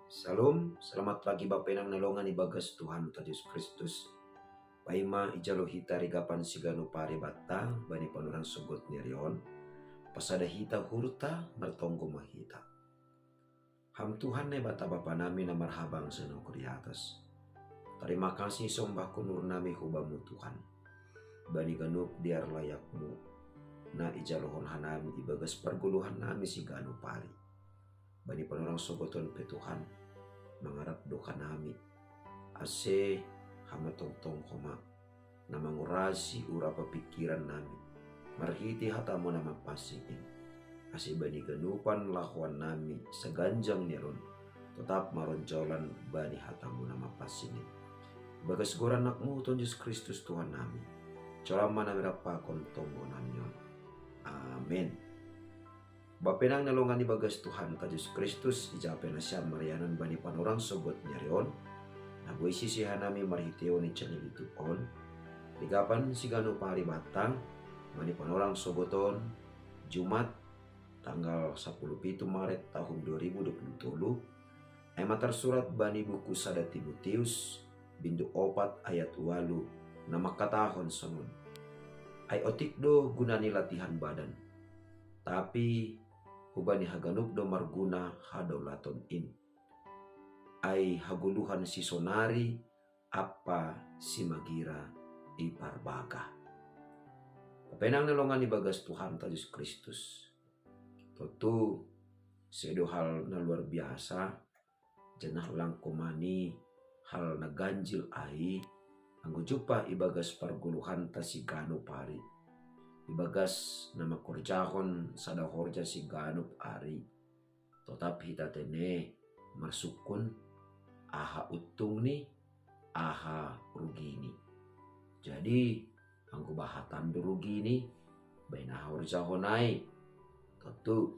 Salam, selamat pagi Bapak Enang nalongan ibagas Tuhan Yesus Kristus. Paima ijalo hita rigapan sigano pare batang bani panurang sugot nirion. Pasada hita hurta mertonggo mahita. Ham Tuhan ne bata Bapa nami na marhabang sa di atas. Terima kasih sombah kunur nami hubamu Tuhan. Bani ganup diar layakmu. Na ijalohon hanami ibagas perguluhan nami si gano pari. Bani panurang sugoton pe Tuhan. Mangarap doka nami ase hama tong koma na mangurasi urapa pikiran nami marhiti hatamu na mapasikin ase bani ganupan lahuan nami seganjang niron tetap maronjolan bani hatamu na mapasinin bagas goran nakmu Tuhan Yesus Kristus Tuhan nami colama na mirapakon tonggo nanyon. Amin. Bapenang nalongan ibagas Tuhan Yesus Kristus ijape na siya marianan bani panurang sogot nyarion na buhay sisihan nami marhiteo ni chanilituon ligapan sigano pari batang bani panurang sogoton Jumat tanggal 17 Maret tahun 2020 ay matarsurat bani buku sada Timotius bindu 4 ayat 8 na makatahon sonun ay otikdo gunani latihan badan tapi hubani haganup do marguna hadaulaton in ay haguluhan si sonari apa si magira iparbaga. Papenang nalongan ibagas Tuhan Yesus Kristus. Tentu sedo hal na luar biasa janah lang kumani hal na ganjil ai anggo jupa ibagas parguluhan ta si gano pari. Ibagas na makorjahon sada horja si ganup ari. Tetap hita tene marsukun aha utung ni aha rugi ni. Jadi anggo bahatan rugi ni baina horjahon ai. Tentu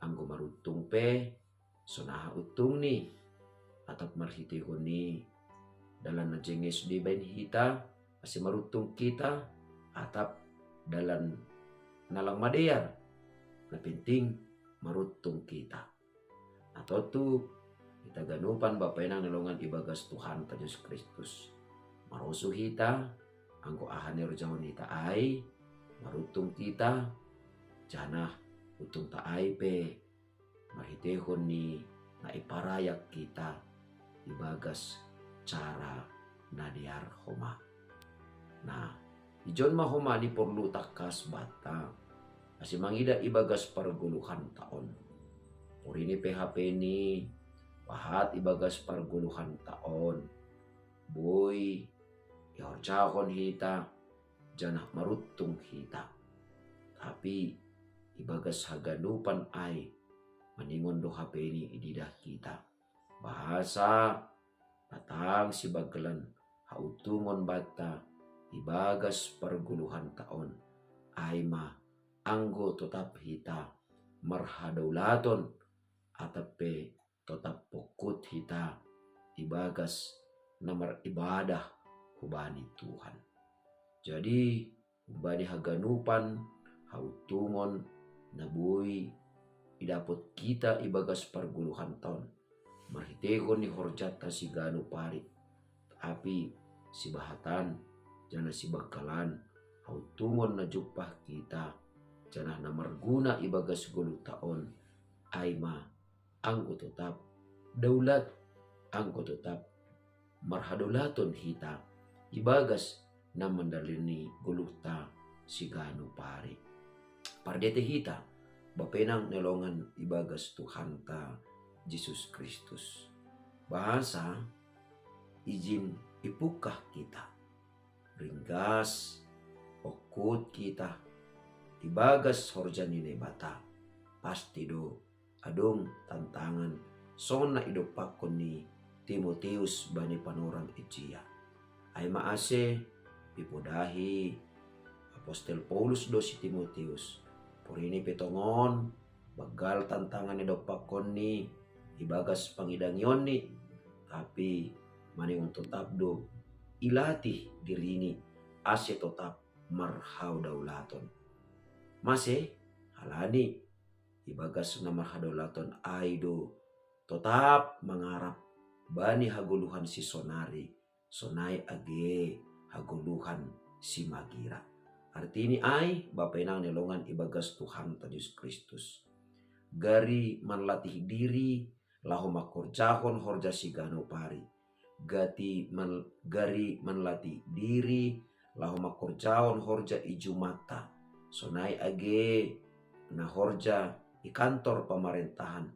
anggo marutung pe sonaha utung ni atap marhitihon ni dalam najenges di bain hita asi marutung kita atap dalam nalang madeyar na penting marutung kita atau tu kita ganupan Bapak Enang nalongan ibagas Tuhan Yesus Kristus marusuh kita anggo ahane rojahon kita ai marutung kita janah utung ta ai pe marhitehon ni na iparayak kita ibagas cara nadiar homa. Nah ijon mahoma di perlu takas bata asi mangida ibagas parguluhan taon purini PHP ni pahat ibagas parguluhan taon boy ihorjahon hita janah marutung hita tapi ibagas haganupan ai maningon do HP ni ididah kita bahasa patang si bagalan hautungon bata ibagas perguluhan taon aima anggo tetap hita marhadaulaton atape tetap pokut hita ibagas namar ibadah hubani Tuhan. Jadi hubani haganupan hautungon nabui idapot kita ibagas perguluhan taon marhitehon ni horjata si gano pari tapi si bahatan janah si bakalan hautungon na jupah kita janah na marguna ibagas gulu taon aima angko tetap daulat angko tetap marhadolaton hita ibagas na mandalini guluta si gano pari pardete hita bapenang nelongan ibagas Tuhan ta Yesus Kristus bahasa izin ipukah kita ringgas okut kita ibagas horjan ini bata pasti do adong tantangan sona idopakon ni Timotius bani panurang ijia ay maase ipodahi Apostel Paulus do si Timotius purini petongon bagal tantangan idopakon ni ibagas pangidangyon ni tapi mani untuk tabdo ilatih dirini ase tetap marhau daulaton mase halani ibagas na marhadaulaton aido tetap mengarap bani haguluhan si sonari, sonai age haguluhan si magira. Arti ini ai bapenang nelongan ibagas Tuhan Yesus Kristus. Gari manlatih diri lahu makorjahon horja si gano pari. Gari manlatih diri lahu makorjahon horja iju mata. Sonai age na horja i kantor pemerintahan.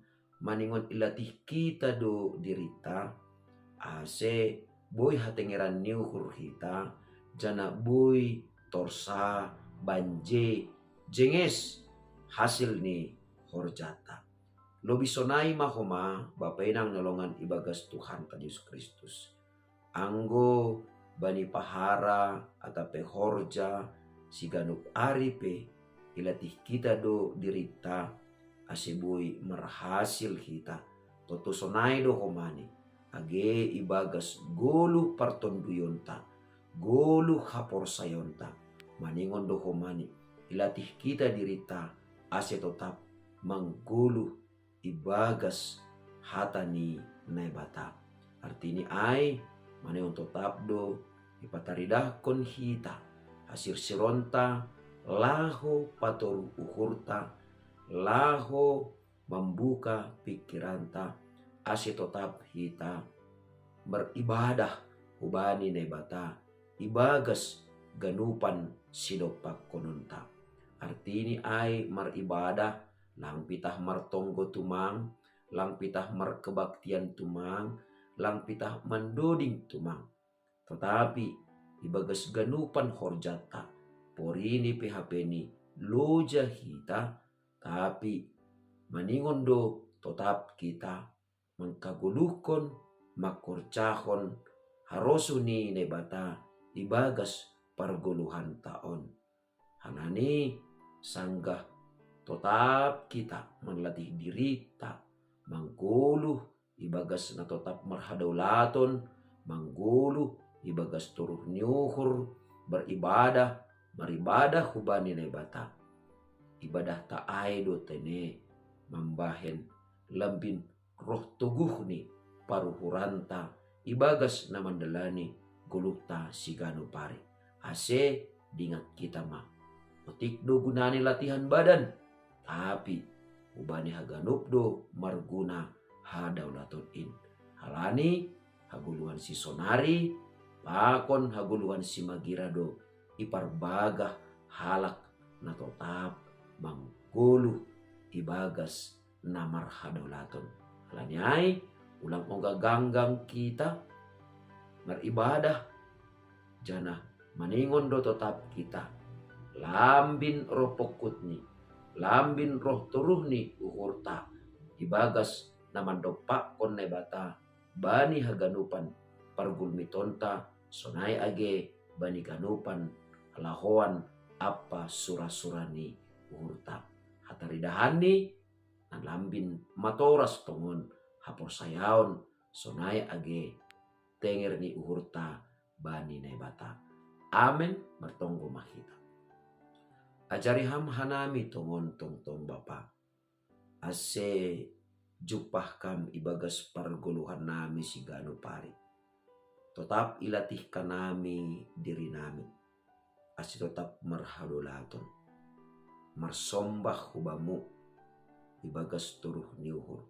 Maningon ilatih kita do dirita ase boy hatengeran niuhur kita jana boy torsa banje jenges hasil ni horjata. Lobi sonai mahoma bapenang nolongan ibagas Tuhan Yesus Kristus. Anggo bani pahara atape horja siganup aripe ilatih kita do dirita asebui merhasil kita toto sonai do homani age ibagas golu partonduyonta golu hapor sayonta maningon do homani ilatih kita dirita ase tetap menggulu ibagas hatani naibata. Artini ai maningon tetap do ipataridahkon hita hasil sironta laho patoru uhurta laho membuka pikiranta ase tetap hita beribadah ubani nebata ibagas ganupan sidopak kononta. Artini ai maribadah lang pitah martonggo tumang, lang pitah markebaktian tumang, lang pitah mandoding tumang. Tetapi ibagas ganupan horjata porini PHP ni loja hita tapi maningon do tetap kita mengkagulukon makorcahon harosuni nebata ibagas perguluhan taon. Hanani sanggah tetap kita melatih diri tak mangguluh ibagas na tetap marhadaulaton mangguluh ibagas turuh nyuhur beribadah maribadah hubani nebata ibadah taai do tene mambahen lambin roh tuguh ni paruhuranta ibagas na mandalani gulukta sigano pare ase dingat kita ma otik do gunani latihan badan tapi ubani haganup do marguna hadaulaton in halani haguluhan si sonari pakon haguluhan si magira do iparbagah halak na tetap manggulu ibagas namar hadaulaton halani ai ulang oga ganggang kita maribadah jana maningon do tetap kita lambin roh pokutni lambin roh turuhni uhurta ibagas naman dopak kon nebata bani haganupan pargulmitonta sonai age bani ganupan lahoan apa sura-surani uhurta hataridahani nan lambin matoras tongon hapor sayaon sonai age tenger ni uhurta bani nebata. Amen bertonggo mahita. Ajari ham hanami tongon tong bapa. Ase jupah kam ibagas parguluhan nami si gano pari. Tetap ilatih kanami diri nami. Ase tetap marhadulaton. Marsombah hubamu ibagas turuh niuhur.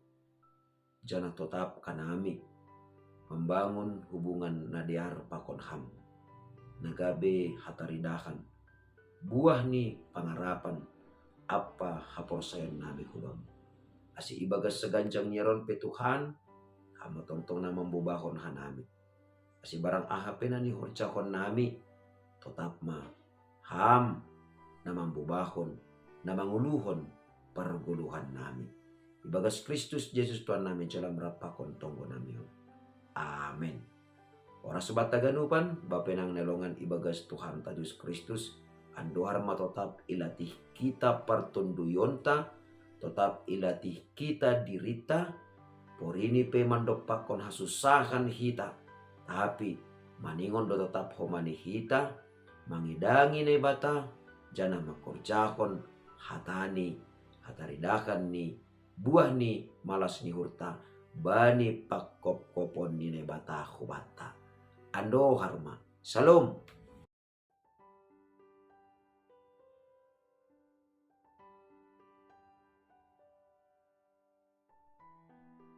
Jana tetap kanami membangun hubungan nadiar pakon ham. Nagabe hataridahan buah ni pangarapan apa hapor sayon nabi hubam asi ibagas seganjang nyeron pe Tuhan hama tongtong na membubahon hanami asi barang ahape na ni horcahon nami tetap ma ham na membubahon na manguluhon perguluhan nami ibagas Kristus Yesus Tuhan nami jalan rapakon tonggo nami. Amin. Ora sobat taganupan bapenang nelongan ibagas Tuhan Yesus Kristus andohar ma tetap ilatih kita partunduyonta tetap ilatih kita dirita porini pe mandopakon hasusahan hita tapi maningon do tetap homani hita mangidangi nebata jana makorjahon hatani hataridakan ni buah ni malas ni hurta bani pakop kopon nine bata aku bata. Ando harma. Salam.